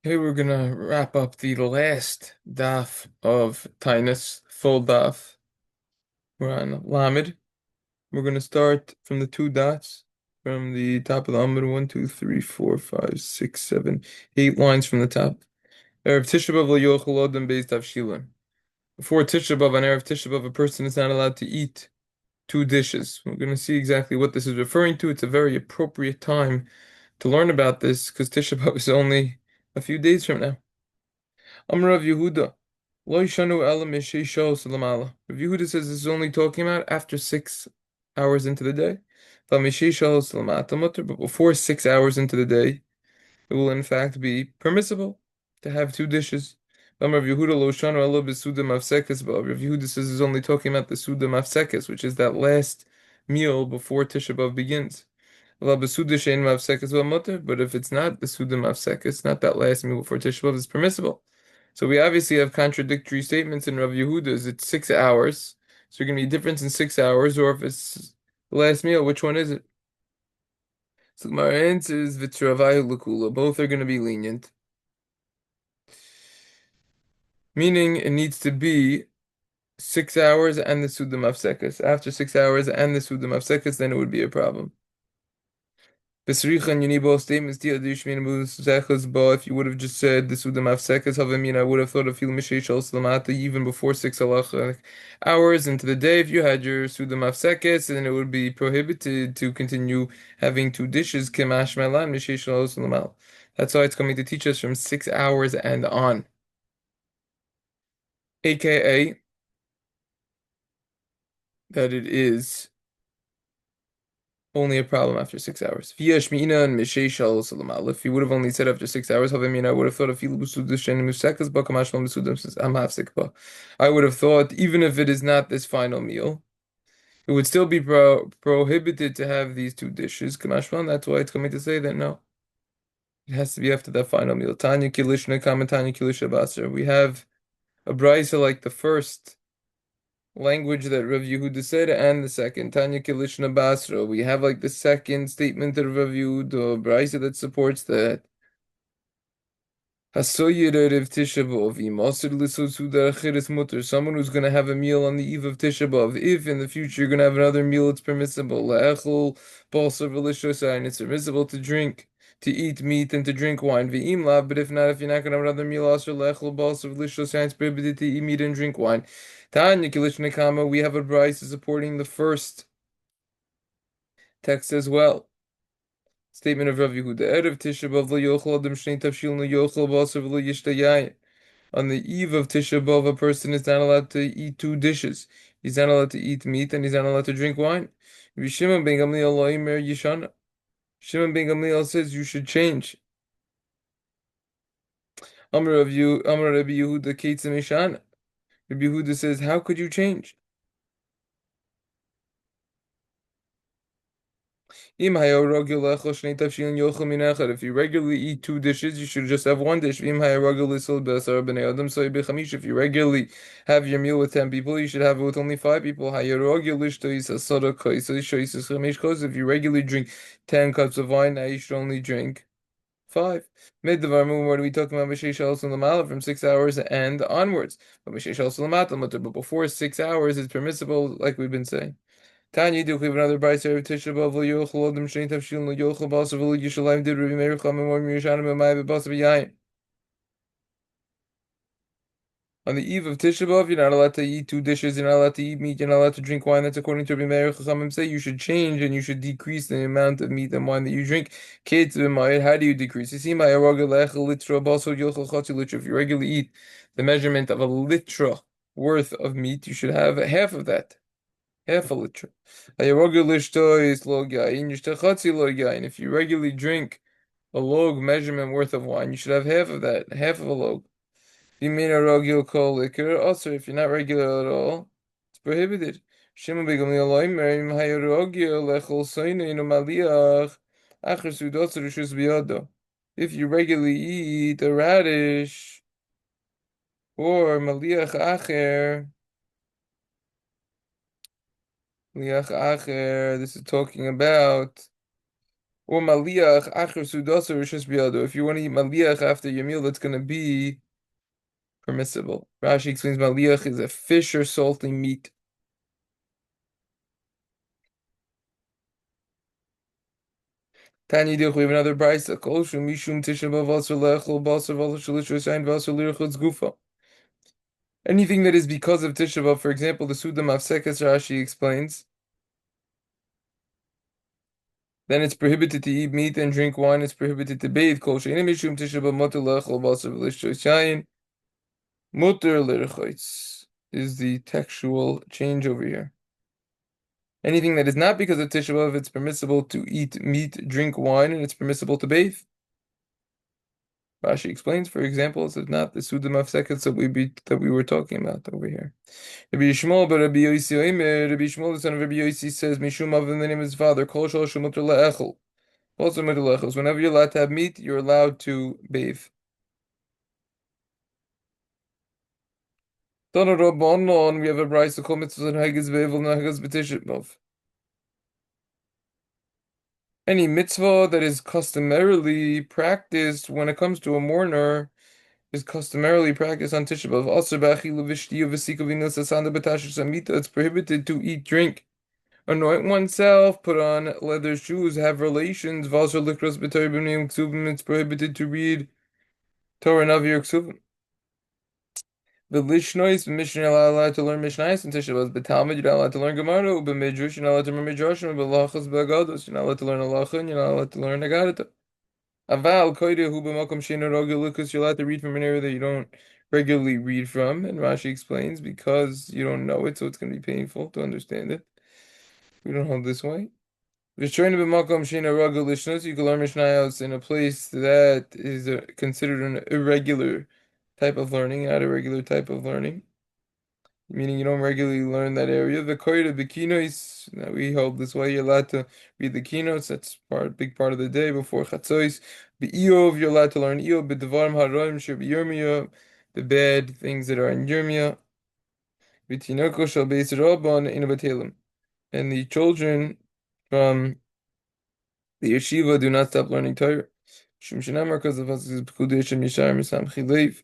Hey, we're gonna wrap up the last daf of Taanis, full daf. We're on Lamed. We're gonna start from the two dots from the top of the Amud. 8 lines from the top. Erev Tisha B'av lo yochel adam beis tavshilin. Before Tisha B'av, on Erev Tisha B'av, a person is not allowed to eat two dishes. We're gonna see exactly what this is referring to. It's a very appropriate time to learn about this because Tisha B'av is only a few days from now. Amar Rav Yehuda. Lo yishanu ela mishei shos lamala. Rav Yehuda says this is only talking about after 6 hours into the day. Mishei shos lamata mutter, but before 6 hours into the day, it will in fact be permissible to have two dishes. Amar Rav Yehuda lo yishanu ela besuda mafsekes. But Rav Yehuda says this is only talking about the suda mafsekes, which is that last meal before Tisha B'av begins. But if it's not the Suda Mafsekes, not that last meal before Tisha B'Av, it's permissible. So we obviously have contradictory statements in Rav Yehuda's. It's 6 hours. So there's going to be a difference in 6 hours, or if it's the last meal, which one is it? So my answer is Vitravayu Lakula. Both are going to be lenient. Meaning it needs to be 6 hours and the Suda Mafsekes. After 6 hours and the Suda Mafsekes, then it would be a problem. Besrichan, you need both statements. If you would have just said this would have I would have thought of fil mishay even before 6 hours into the day. If you had your sudam afsekes, then it would be prohibited to continue having two dishes. Kemash melan mishay. That's why it's coming to teach us from 6 hours and on, aka that it is only a problem after 6 hours. If you would have only said after 6 hours, I would have thought I would have thought even if it is not this final meal, it would still be prohibited to have these two dishes. That's why it's coming to say that no, it has to be after that final meal. Tanya Kilishna Kama Tanya Kilisha Basra. We have a brisa like the first language that Rav Yehuda said and the second Tanya Kilishna Basra. We have like the second statement of Rav Yehuda, Brisa that supports that. Hasoyer of Tisha B'Av, Masr L'Sosuda Achiris Mutter, someone who's going to have a meal on the eve of Tisha B'Av. If in the future you're going to have another meal, it's permissible. La'echol Balsa V'Lishosayin, it's permissible to drink, to eat meat and to drink wine. V'im lav, but if not, if you're not going to have another meal, Asr La'echol Balsa V'Lishosayin, it's prohibited to eat meat and drink wine. Tanya Kilish Nekama, we have a brisa supporting the first text as well. Statement of Rav Yehuda. Erev Tisha B'Av lo yochel adam shnei tavshil no yochel basar v'lo yishtayayin. On the eve of Tisha B'Av, a person is not allowed to eat two dishes. He's not allowed to eat meat and he's not allowed to drink wine. Shimon ben Gamliel lo imer yishana. Shimon ben Gamliel says you should change. Amar Rabbi Yehuda Keitzim Yishana. Rabbi Yehuda says, how could you change? If you regularly eat two dishes, you should just have one dish. If you regularly have your meal with 10 people, you should have it with only 5 people. If you regularly drink 10 cups of wine, now you should only drink five. What are we talking about? From 6 hours and onwards. But before 6 hours, it's permissible, like we've been saying. Tanya, do we have another brayser of Tisha B'Av lo yochel adam shein tavshil lo yochel basar v'lo yishalayim did Rabbi Meir Chama mor mirushanim b'mayv b'basar v'yayin. On the eve of Tisha B'Av, you're not allowed to eat two dishes, you're not allowed to eat meat, you're not allowed to drink wine. That's according to Rabbi Meir Chachamim say you should change and you should decrease the amount of meat and wine that you drink. Kids, how do you decrease? You see, my litra basar yochel chatzi litra. If you regularly eat the measurement of a litra worth of meat, you should have half of that. Half a liter. If you regularly drink a log measurement worth of wine, you should have half of that, half of a log. Also, if you're not regular at all, it's prohibited. If you regularly eat a radish or maliach acher, this is talking about Or maliach acher sudasa rishus biyado. If you want to eat maliach after your meal, that's going to be permissible. Rashi explains maliach is a fish or salty meat. Tanya Dilch, we have another brisa. Kol shu mishum tisha b'av asur le'echol b'asur v'alo shalish r'shayin v'asur l'irchutz gufa. Anything that is because of Tisha B'Av, for example, the Suda Mafsekes Rashi explains, then it's prohibited to eat meat and drink wine. It's prohibited to bathe. Kol she'enim mishum Tisha B'Av muter le'echol b'asur v'lishtos yayin muter l'irchutz is the textual change over here. Anything that is not because of Tisha B'Av, it's permissible to eat meat, drink wine, and it's permissible to bathe. Rashi explains, for example, it's not the Suda Mafsekes that we were talking about over here. Rabbi Yishmael, but Rabbi Yossi Oimer, Rabbi Yishmael, the son of Rabbi Yossi, says, Mishum of in the name of his father, Kol Shal Shemut Le'echel. Also Mutter Le'echel. Whenever you're allowed to have meat, you're allowed to bathe. Tana Rabbanon, we have a brayso called mitzvahs and haggis be'evel and haggis b'tishat b'av. Any mitzvah that is customarily practiced when it comes to a mourner is customarily practiced on Tisha B'av. Also, b'achilu v'shtiyu v'sika v'nil sasanda b'tashish samita. It's prohibited to eat, drink, anoint oneself, put on leather shoes, have relations. Valshal likros b'Torah b'nei ksuvim. It's prohibited to read Torah and Avir ksuvim. The Lishnois, the Mishnah, you're not allowed to learn Mishnais and Tisha B'Av. But Talmud, you're not allowed to learn Gemara. B'Midrash, you're not allowed to learn Midrashim. B'Lachas, b'Agados, you're not allowed to learn Halacha, and you're not allowed to learn Agadata. Aval koide hu b'makom she'eino rogel lukus. You're allowed to read from an area that you don't regularly read from, and Rashi explains because you don't know it, so it's going to be painful to understand it. We don't hold this way. V'shoyne b'makom she'eino rogel lishnos. You can learn Mishnayos in a place that is considered an irregular type of learning, not a regular type of learning, meaning you don't regularly learn that area. The koide b'kinos. Now we hold this way. You're allowed to read the keynotes. That's big part of the day before chatzos. B'iyov, you're allowed to learn Iyov. B'devarim haroim sheb'yirmiyah, the bad things that are in Yirmiyah. V'tinoko shel beis rabban ina batelim, and the children from the yeshiva do not stop learning Torah. Shum shenamar, because of us is b'kudesh yishar misam chilev.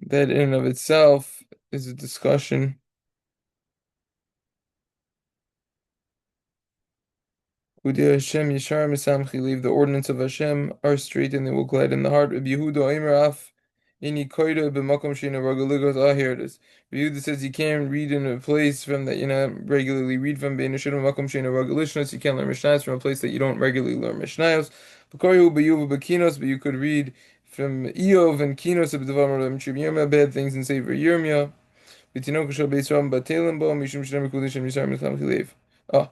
That in and of itself is a discussion. Hashem Yishar Misamchi, leave the ordinance of Hashem are straight and they will gladden the heart. Rabbi Yehuda Omer Af Ini Koida B'Makom Sheina Ragaligos. Ah, here it is. Rabbi Yehuda says you can't read in a place from that you not regularly read from. Bein Shina Makom Sheina Ragalishnos. You can't learn Mishnayos from a place that you don't regularly learn Mishnayos. B'Koyu B'Yuva B'Kinos, but you could read from Eov and Kinos of Devarim Yirmiyah, bad things and Sefer Yirmiyah. V'Tinok Shal Beis Ram Batelim Bo Mishum Shenem Mekudesh Yishar Misamchi Lev. Ah,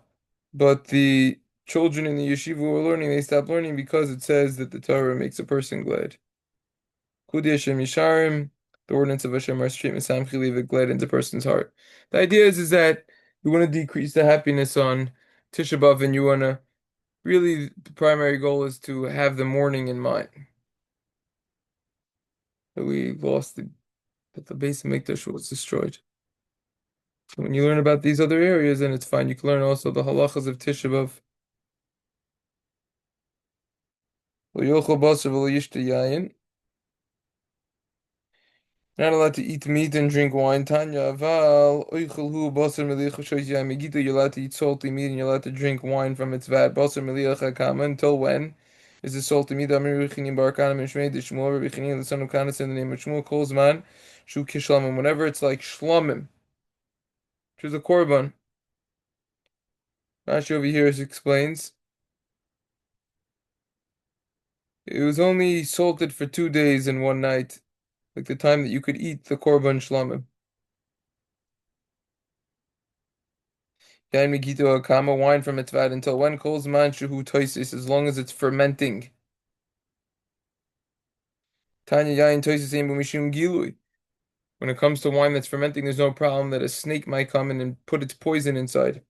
but the children in the yeshiva who are learning, they stop learning because it says that the Torah makes a person glad. Kudi Hashem Yisharim, the ordinance of Hashem are straight, Mesamchi leave it glad into a person's heart. The idea is that you want to decrease the happiness on Tisha B'Av, and you want to really, the primary goal is to have the mourning in mind. That we lost that the base of Mikdash was destroyed. So when you learn about these other areas, then it's fine. You can learn also the halachas of Tisha B'Av. Not allowed to eat meat and drink wine. Tanya aval oichelhu basar meliach shoyziyah megiddo. You're allowed to eat salty meat and you're allowed to drink wine from its vat. Basar meliach hakama. Until when is the salty meat? Amir Rechinim bar Kana Mishmei de Shmuel Rabbi Chanina the son of Kana said in the name of Shmuel calls man shu kishlamim. Whenever it's like shlamim, which is a korban. Rashi over here explains it was only salted for 2 days and 1 night. Like the time that you could eat the korban shlamim. Yain mikito akama, wine from its vat until when? Calls man shehu toisis, as long as it's fermenting. Tanya yain toisis ein b'mishum gilui. When it comes to wine that's fermenting, there's no problem that a snake might come in and put its poison inside.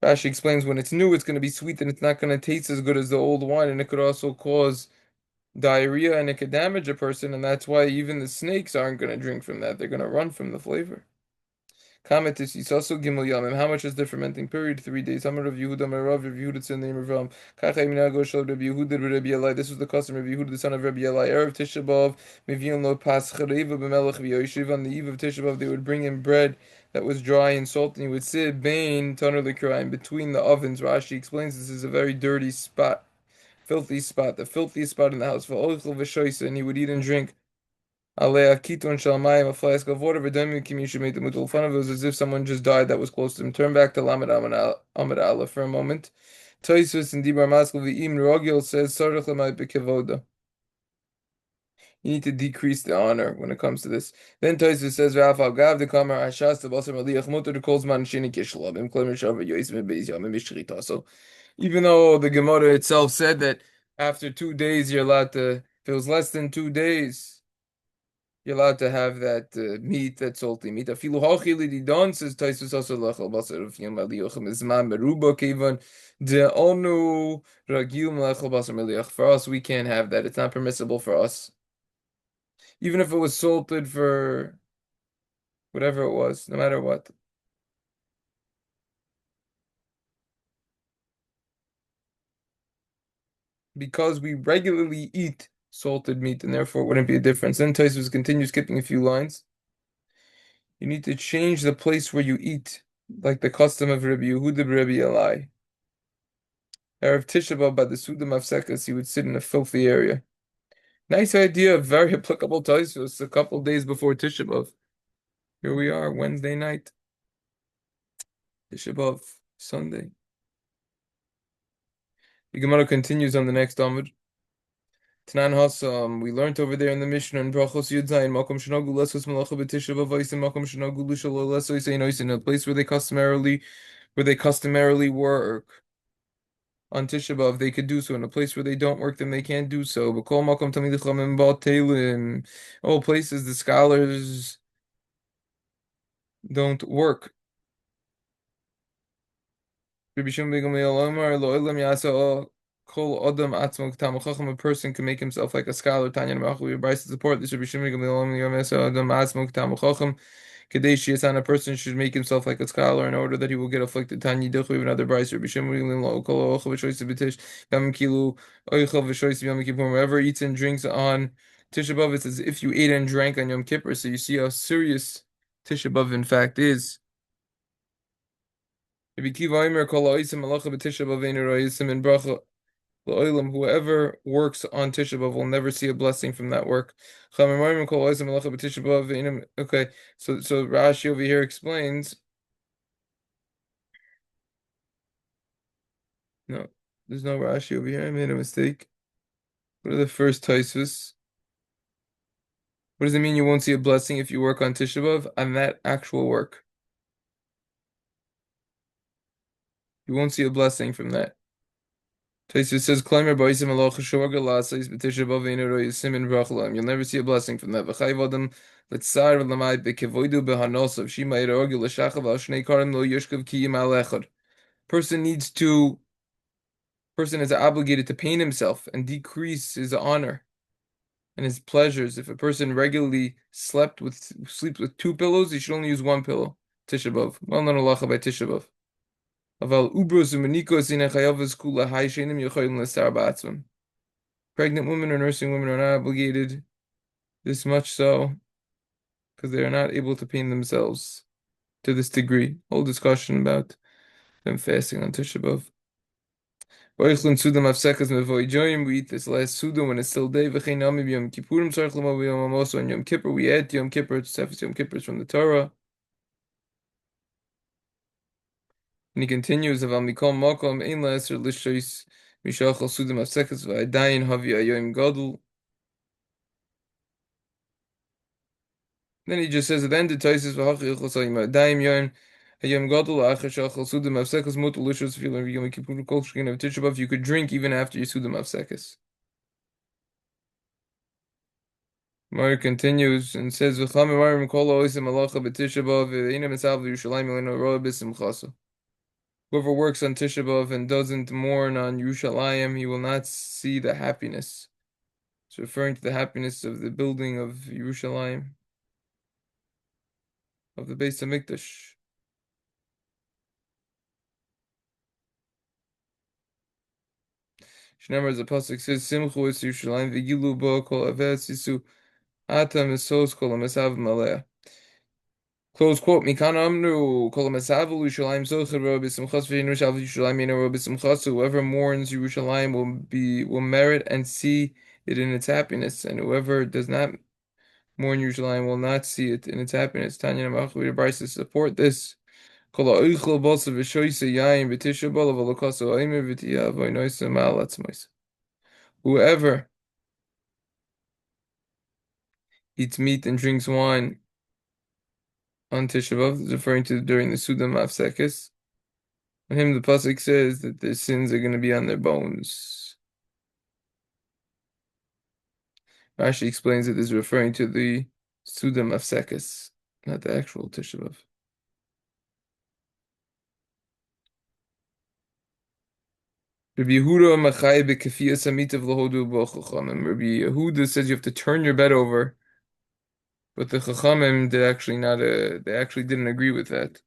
Rashi explains when it's new, it's going to be sweet and it's not going to taste as good as the old wine, and it could also cause diarrhea and it could damage a person, and that's why even the snakes aren't going to drink from that. They're going to run from the flavor. Kamatis Yisasu Gimel Yamim. How much is the fermenting period? 3 days. Hamar of Yehuda, Marav, Rav Yehuda, it's in the name of Ram. Kachai Minago Shal Rabbi Yehuda, Rabbi Elai. This was the custom of Yehuda, the son of Rabbi Elai. Erev Tisha B'Av, Mevian Lo Pas Chareva B'Melech V'Yoshiv. On the eve of Tisha B'Av, they would bring in bread that was dry and salty. He would sit Bain Taner L'Krayim between the ovens. Rashi explains this is a very dirty spot, filthy spot, the filthiest spot in the house. For Oichel V'Shoisa, and he would eat and drink. Alea Kiton Shalmayim, a flask of water, V'Damim Kim Yishmeit the Mutal. Fun of it was as if someone just died that was close to him. Turn back to Lamed Amid Aleph for a moment. Toisus and Dibar Maskal V'Im Rogil says, Sarach Lamai B'Kevoda. You need to decrease the honor when it comes to this. Then Toisus says, Rafal Gav the Kamar Ashas the Basar Maliach Mutter the Kolzman Shini Kishlabim Klemer Shavar Yoism Beis Yamim Mishrita. So even though the Gemara itself said that after 2 days you're allowed to, if it was less than 2 days, you're allowed to have that meat, that salty meat. Afilu hachili didon says Taisus also lachal basar of yom aliyochem izman meruba kevan de onu ragil lachal basar meliach. For us, we can't have that. It's not permissible for us, even if it was salted for whatever it was, no matter what. Because we regularly eat salted meat, and therefore it wouldn't be a difference. Then Taisus continues skipping a few lines. You need to change the place where you eat, like the custom of Rabbi Yehuda Rabbi Elai. Erev Tisha B'Av by the Sudam Afsekas, he would sit in a filthy area. Nice idea, very applicable to us. It's a couple days before Tisha B'Av. Here we are, Wednesday night. Tisha B'Av, Sunday. The Gemara continues on the next Amud. Tanan Hasam, we learned over there in the Mishnah in Brachos Yud Zayin, Makom Shenogu Lesos Malacha B'Tisha B'Av Vaysim, Makom Shenogu L'Shalo Lesos Einoisin, a place where they customarily work. On Tisha B'Av, they could do so. In a place where they don't work, then they can't do so. But kol makom tamid chachamim ba'telim, all places the scholars don't work. Rabbi Shimon ben Gamliel Omar lo ilam yasa kol adam atzmo k'tam chacham. A person can make himself like a scholar. Tanya Nemachu Yibrais to support this. Rabbi Shimon ben Gamliel Omar yasa adam atzmo k'tam chacham. Kadesh Yasan, a person should make himself like a scholar in order that he will get afflicted. Tanya Dilchu, even other Bryce, Rabbi Shimon, whoever eats and drinks on Tisha B'Av, it's as if you ate and drank on Yom Kippur. So you see how serious Tisha B'Av in fact is. Whoever works on Tisha B'Av will never see a blessing from that work. Okay, so Rashi over here explains. No, there's no Rashi over here. I made a mistake. What are the first Tosfos? What does it mean you won't see a blessing if you work on Tisha B'Av? On that actual work. You won't see a blessing from that. Tosfos says, "Klimer ba'isem aloch shorga la'asais b'Tisha B'Av v'einu ro yisim brachlam." You'll never see a blessing from that. V'chayv adam l'tzar v'lamai b'kevoidu b'hanosav shima irogil l'shachav al shnei karim lo yushkav kiyim al echad. Person is obligated to pain himself and decrease his honor and his pleasures. If a person regularly sleeps with 2 pillows, he should only use 1 pillow. Tisha B'Av. Well known halacha by Tisha B'Av. Aval ubros u'menikos ina chayavas kula hay shenim yochayim l'star ba'atzmim. Pregnant women or nursing women are not obligated this much so because they are not able to pain themselves to this degree. Whole discussion about them fasting on Tisha B'Av. We eat this last Suda when it's still day. Also on Yom Kippur, we add Yom Kippur, Tzefes Yom Kippur from the Torah. And he continues, then he just says at the end of Taisus, you could drink even after your Suda Mafsekes. Mari continues and says, whoever works on Tisha B'Av and doesn't mourn on Yerushalayim, he will not see the happiness. It's referring to the happiness of the building of Yerushalayim, of the Beis Hamikdash. Shneimar, as the pasuk says, Simchu es Yerushalayim v'gilu bo kol aves yisu atam esos kol hamasav maleh. Close quote. Mikana amnu kol hamasav Yerushalayim zocher ro b'simchas v'yin rishav Yerushalayim yin ro b'simchas. Whoever mourns Yerushalayim will merit and see it in its happiness, and whoever does not mourn Yerushalayim will not see it in its happiness. Tanya Namach, we advise to support this. Kol ha'oichel basa v'shoyse yayin v'tisha b'ala v'lokaso ha'imir v'tiyah v'oinoyse ma'al atzmois. Whoever eats meat and drinks wine on Tisha B'Av is referring to during the Suda Mafsekis. On him, the pasuk says that their sins are going to be on their bones. Rashi explains that this is referring to the Suda Mafsekis, not the actual Tisha B'Av. Rabbi Yehuda Machai b'kefiyas hamitav lahodu b'chachamim. Rabbi Yehuda says you have to turn your bed over, but the chachamim did actually not. They actually didn't agree with that.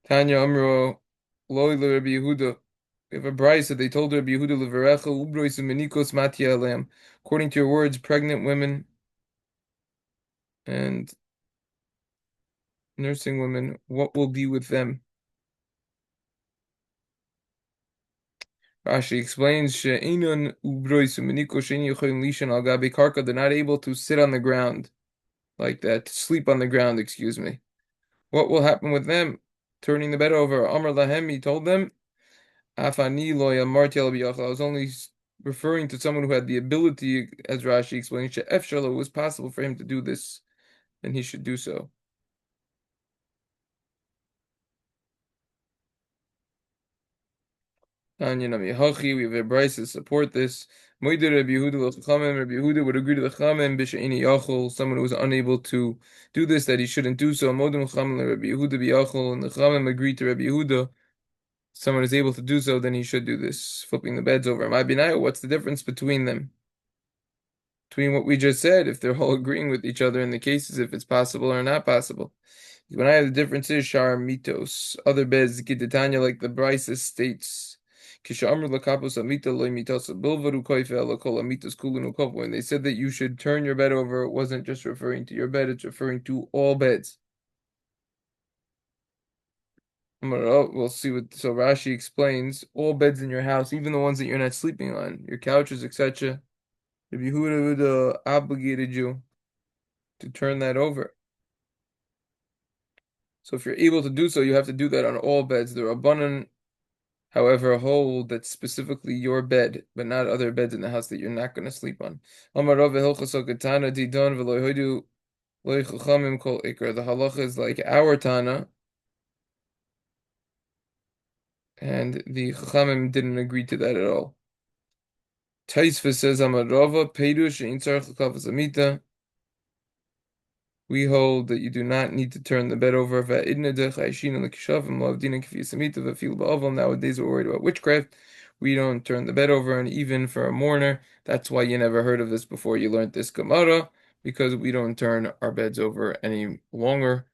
Tanya Amro Loi Rabbi Yehuda. We have a brayse that they told Rabbi Yehuda levarecha ubrois umenikos matya elam. According to your words, pregnant women and nursing women, what will be with them? Rashi explains she'enon ubrois umenikos she'en yochim lishan al gabi karka. They're not able to sit on the ground like that, to sleep on the ground. Excuse me. What will happen with them? Turning the bed over. Amar lahem, he told them. Afani lo yamarti al biyachal. I was only referring to someone who had the ability, as Rashi explains, she'ef shelo, it was possible for him to do this, then he should do so. Tanya Nami Hachi, we have a brayse to support this. Moide Rabbi Yehuda l'chachamim. Rabbi Yehuda would agree to the chachamim b'she'ini yachol, someone who was unable to do this, that he shouldn't do so. Modim l'chachamim Rabbi Yehuda b'yachol, and the chachamim agreed to Rabbi Yehuda. Someone is able to do so, then he should do this, flipping the beds over. My binayo, what's the difference between them? Between what we just said, if they're all agreeing with each other in the cases, if it's possible or not possible. When I have the difference is shar mitos, other beds, Gidetanya, like the Brisa states. When they said that you should turn your bed over, it wasn't just referring to your bed, it's referring to all beds. We'll see what, so Rashi explains, all beds in your house, even the ones that you're not sleeping on, your couches, etc. If Yehuda would obligated you to turn that over. So if you're able to do so, you have to do that on all beds. The Rabbanan, however, hold that specifically your bed, but not other beds in the house that you're not going to sleep on. The halacha is like our Tana, and the Chachamim didn't agree to that at all. Taisva says, we hold that you do not need to turn the bed over. Nowadays we're worried about witchcraft. We don't turn the bed over, and even for a mourner, that's why you never heard of this before you learned this Gemara, because we don't turn our beds over any longer.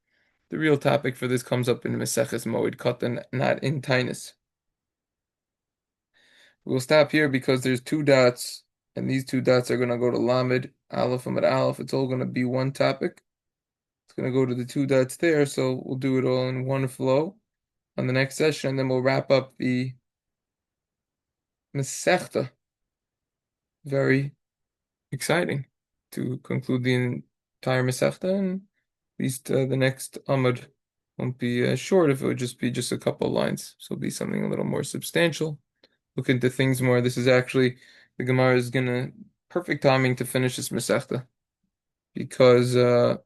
The real topic for this comes up in Maseches Moed Katan, not in Taanis. We'll stop here because there's two dots, and these two dots are going to go to Lamed, Aleph, Amid Aleph. It's all going to be one topic. It's going to go to the two dots there, so we'll do it all in one flow on the next session, and then we'll wrap up the Masechta. Very exciting to conclude the entire Masechta, and at least the next Amud won't be short if it would just be just a couple lines. So it'll be something a little more substantial. Look into things more. This is actually, the Gemara is going to, perfect timing to finish this Masechta, because this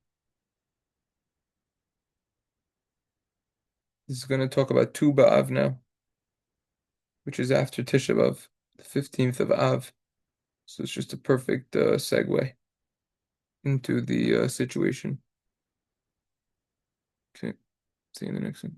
is going to talk about Tu B'Av now, which is after Tisha B'Av, the 15th of Av. So it's just a perfect segue into the situation. Okay, see you in the next one.